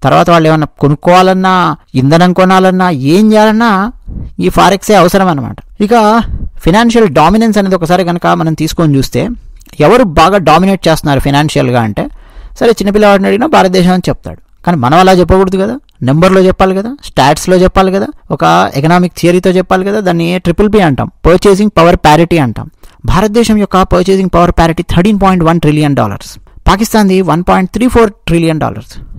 తర్వాత వాళ్ళు ఏమన్నా కొనుక్కోవాలన్నా, ఇంధనం కొనాలన్నా, ఏం చేయాలన్నా ఈ ఫారెక్సే అవసరం అనమాట. ఇక ఫినాన్షియల్ డామినెన్స్ అనేది ఒకసారి కనుక మనం తీసుకొని చూస్తే, ఎవరు బాగా డామినేట్ చేస్తున్నారు ఫినాన్షియల్గా అంటే, సరే చిన్నపిల్లవాడిని అడిగినా భారతదేశం అని చెప్తాడు. కానీ మనం అలా చెప్పకూడదు కదా, నెంబర్లో చెప్పాలి కదా, స్టాట్స్లో చెప్పాలి కదా, ఒక ఎకనామిక్ థియరీతో చెప్పాలి కదా. దాన్ని PPP అంటాం, పర్చేసింగ్ పవర్ ప్యారిటీ అంటాం. భారతదేశం యొక్క పర్చేసింగ్ పవర్ ప్యారిటీ $13.1 ట్రిలియన్, పాకిస్తాన్ది $1.34 ట్రిలియన్.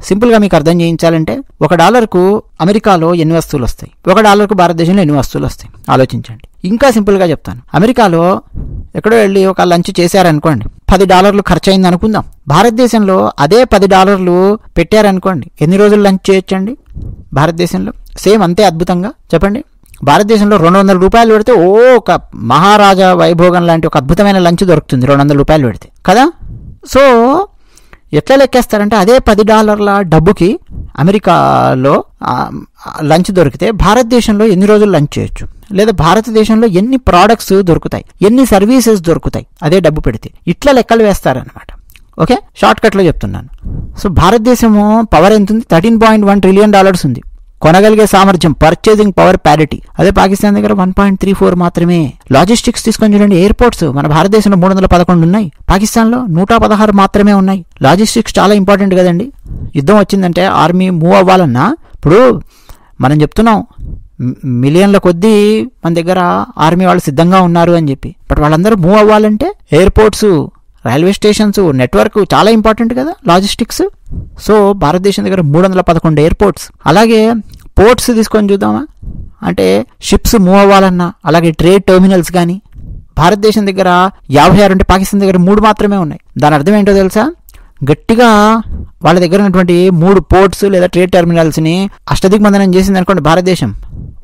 సింపుల్గా మీకు అర్థం చేయించాలంటే, $1కు అమెరికాలో ఎన్ని వస్తువులు వస్తాయి, $1కు భారతదేశంలో ఎన్ని వస్తువులు వస్తాయి ఆలోచించండి. ఇంకా సింపుల్గా చెప్తాను, అమెరికాలో ఎక్కడో వెళ్ళి ఒక లంచ్ చేశారనుకోండి, $10 ఖర్చు అయింది అనుకుందాం. భారతదేశంలో అదే $10 పెట్టారనుకోండి, ఎన్ని రోజులు లంచ్ చేయొచ్చండి భారతదేశంలో? సేమ్ అంతే అద్భుతంగా చెప్పండి. భారతదేశంలో $200 పెడితే ఒక మహారాజా వైభోగం లాంటి ఒక అద్భుతమైన లంచ్ దొరుకుతుంది $200 పెడితే కదా. సో ఎట్లా లెక్కేస్తారంటే, అదే $10 డబ్బుకి అమెరికాలో లంచ్ దొరికితే భారతదేశంలో ఎన్ని రోజులు లంచ్ చేయొచ్చు, లేదా భారతదేశంలో ఎన్ని ప్రోడక్ట్స్ దొరుకుతాయి, ఎన్ని సర్వీసెస్ దొరుకుతాయి అదే డబ్బు పెడితే. ఇట్లా లెక్కలు వేస్తారనమాట. ఓకే, షార్ట్ కట్లో చెప్తున్నాను. సో భారతదేశము పవర్ ఎంత ఉంది? $13.1 ట్రిలియన్ ఉంది కొనగలిగే సామర్థ్యం, పర్చేసింగ్ పవర్ ప్యారిటీ. అదే పాకిస్తాన్ దగ్గర 1.34 మాత్రమే. లాజిస్టిక్స్ తీసుకొని చూడండి, ఎయిర్పోర్ట్స్ మన భారతదేశంలో 311 ఉన్నాయి, పాకిస్తాన్లో 116 మాత్రమే ఉన్నాయి. లాజిస్టిక్స్ చాలా ఇంపార్టెంట్ కదండి. యుద్ధం వచ్చిందంటే ఆర్మీ మూవ్ అవ్వాలన్నా, ఇప్పుడు మనం చెప్తున్నాం మిలియన్ల కొద్దీ మన దగ్గర ఆర్మీ వాళ్ళు సిద్ధంగా ఉన్నారు అని చెప్పి, బట్ వాళ్ళందరూ మూవ్ అవ్వాలంటే ఎయిర్పోర్ట్స్, రైల్వే స్టేషన్స్, నెట్వర్క్ చాలా ఇంపార్టెంట్ కదా లాజిస్టిక్స్. సో భారతదేశం దగ్గర 311 ఎయిర్పోర్ట్స్. అలాగే పోర్ట్స్ తీసుకొని చూద్దామా, అంటే షిప్స్ మూవ్ అవ్వాలన్నా, అలాగే ట్రేడ్ టెర్మినల్స్ కానీ భారతదేశం దగ్గర 56 ఉంటే పాకిస్తాన్ దగ్గర 3 మాత్రమే ఉన్నాయి. దాని అర్థం ఏంటో తెలుసా? గట్టిగా వాళ్ళ దగ్గర ఉన్నటువంటి 3 పోర్ట్స్ లేదా ట్రేడ్ టెర్మినల్స్ని అష్టదిగ్బంధనం చేసింది అనుకోండి భారతదేశం,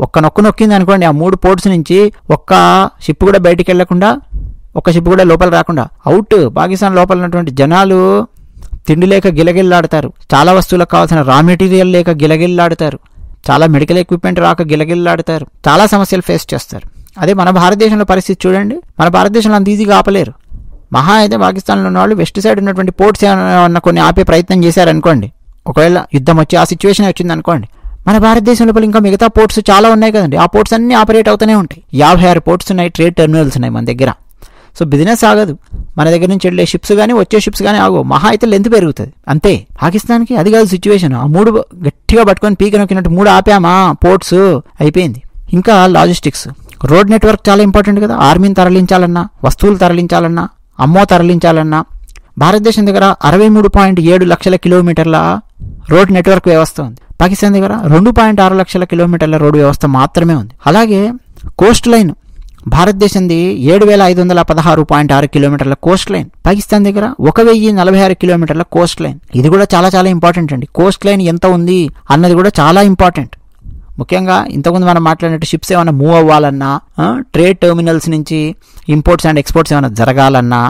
ఒక్క నొక్కింది అనుకోండి, ఆ 3 పోర్ట్స్ నుంచి ఒక్క షిప్ కూడా బయటికి వెళ్లకుండా, ఒక్క షిప్ కూడా లోపల రాకుండా అవుట్. పాకిస్తాన్ లోపల ఉన్నటువంటి జనాలు తిండి లేక గిలగిల్లాడతారు, చాలా వస్తువులకు కావాల్సిన రా మెటీరియల్ లేక గిలగిల్లాడతారు, చాలా మెడికల్ ఎక్విప్మెంట్ రాక గిలగిల్లాడతారు, చాలా సమస్యలు ఫేస్ చేస్తారు. అదే మన భారతదేశంలో పరిస్థితి చూడండి. మన భారతదేశంలో అంత ఈజీగా ఆపలేరు. మహా అయితే పాకిస్తాన్లో ఉన్న వాళ్ళు వెస్ట్ సైడ్ ఉన్నటువంటి పోర్ట్స్ ఏమన్నా కొన్ని ఆపే ప్రయత్నం చేశారనుకోండి, ఒకవేళ యుద్ధం వచ్చి ఆ సిచ్యువేషన్ వచ్చింది అనుకోండి, మన భారతదేశం లోపల ఇంకా మిగతా పోర్ట్స్ చాలా ఉన్నాయి కదండి, ఆ పోర్ట్స్ అన్ని ఆపరేట్ అవుతూనే ఉంటాయి. 56 పోర్ట్స్ ఉన్నాయి, ట్రేడ్ టెర్మినల్స్ ఉన్నాయి మన దగ్గర. సో బిజినెస్ ఆగదు. మన దగ్గర నుంచి వెళ్ళే షిప్స్ కానీ వచ్చే షిప్స్ కానీ ఆగవు. మహా అయితే లెంత్ పెరుగుతుంది అంతే. పాకిస్తాన్కి అది కాదు సిచ్యువేషన్. ఆ 3 గట్టిగా పట్టుకొని పీక నొక్కినట్టు 3 ఆపామా పోర్ట్స్, అయిపోయింది. ఇంకా లాజిస్టిక్స్, రోడ్ నెట్వర్క్ చాలా ఇంపార్టెంట్ కదా. ఆర్మీని తరలించాలన్నా, వస్తువులు తరలించాలన్నా, అమ్మో తరలించాలన్నా భారతదేశం దగ్గర 63.7 లక్షల కిలోమీటర్ల రోడ్ నెట్వర్క్ వ్యవస్థ ఉంది. పాకిస్తాన్ దగ్గర 2.6 లక్షల కిలోమీటర్ల రోడ్డు వ్యవస్థ మాత్రమే ఉంది. అలాగే కోస్ట్ లైన్ భారతదేశంది 7,516.6 కిలోమీటర్ల కోస్ట్ లైన్, పాకిస్తాన్ దగ్గర 1,046 కిలోమీటర్ల కోస్ట్ లైన్. ఇది కూడా చాలా చాలా ఇంపార్టెంట్ అండి. కోస్ట్ లైన్ ఎంత ఉంది అన్నది కూడా చాలా ఇంపార్టెంట్. ముఖ్యంగా ఇంతకుముందు మనం మాట్లాడినట్టు షిప్స్ ఏమైనా మూవ్ అవ్వాలన్నా, ట్రేడ్ టెర్మినల్స్ నుంచి ఇంపోర్ట్స్ అండ్ ఎక్స్పోర్ట్స్ ఏమైనా జరగాలన్నా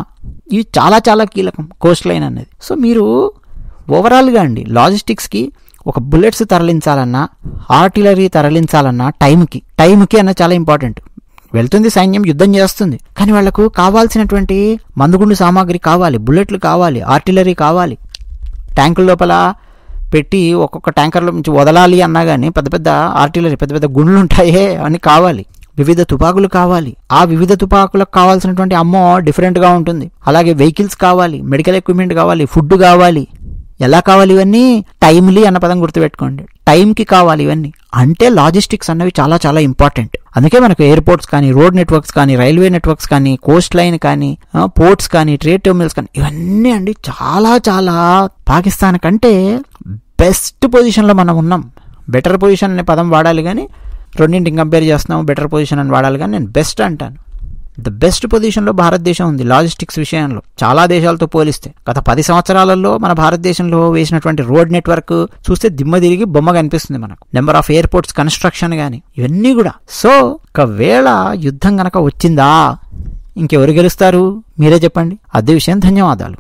ఇవి చాలా చాలా కీలకం కోస్ట్ లైన్ అనేది. సో మీరు ఓవరాల్గా అండి లాజిస్టిక్స్కి ఒక బుల్లెట్స్ తరలించాలన్నా, ఆర్టిలరీ తరలించాలన్నా టైంకి అన్నది చాలా ఇంపార్టెంట్. వెళ్తుంది సైన్యం, యుద్ధం చేస్తుంది, కానీ వాళ్లకు కావాల్సినటువంటి మందుగుండు సామాగ్రి కావాలి, బుల్లెట్లు కావాలి, ఆర్టిలరీ కావాలి. ట్యాంకుల లోపల పెట్టి ఒక్కొక్క ట్యాంకర్లో నుంచి వదలాలి అన్నా కానీ పెద్ద పెద్ద ఆర్టిలరీ, పెద్ద పెద్ద గుండ్లు ఉంటాయే అని కావాలి. వివిధ తుపాకులు కావాలి. ఆ వివిధ తుపాకులకు కావాల్సినటువంటి అమ్మో డిఫరెంట్గా ఉంటుంది. అలాగే వెహికల్స్ కావాలి, మెడికల్ ఎక్విప్మెంట్ కావాలి, ఫుడ్ కావాలి. ఎలా కావాలి ఇవన్నీ? టైమ్లీ అన్న పదం గుర్తుపెట్టుకోండి. టైంకి కావాలి ఇవన్నీ. అంటే లాజిస్టిక్స్ అన్నవి చాలా చాలా ఇంపార్టెంట్. అందుకే మనకు ఎయిర్పోర్ట్స్ కానీ, రోడ్ నెట్వర్క్స్ కానీ, రైల్వే నెట్వర్క్స్ కానీ, కోస్ట్ లైన్ కానీ, పోర్ట్స్ కానీ, ట్రేడ్ టెర్మినల్స్ కానీ ఇవన్నీ అండి చాలా చాలా పాకిస్తాన్ కంటే బెస్ట్ పొజిషన్లో మనం ఉన్నాం. బెటర్ పొజిషన్ అనే పదం వాడాలి కానీ, రెండింటిని కంపేర్ చేస్తున్నాం, బెటర్ పొజిషన్ అని వాడాలి కానీ నేను బెస్ట్ అంటాను. ద బెస్ట్ పొజిషన్లో భారతదేశం ఉంది లాజిస్టిక్స్ విషయంలో చాలా దేశాలతో పోలిస్తే. గత 10 సంవత్సరాలలో మన భారతదేశంలో వేసినటువంటి రోడ్ నెట్వర్క్ చూస్తే దిమ్మ తిరిగి బొమ్మ కనిపిస్తుంది మనకు. నెంబర్ ఆఫ్ ఎయిర్పోర్ట్స్ కన్స్ట్రక్షన్ కానీ ఇవన్నీ కూడా. సో ఒకవేళ యుద్ధం కనుక వచ్చిందా ఇంకెవరు గెలుస్తారు మీరే చెప్పండి. అదే విషయం. ధన్యవాదాలు.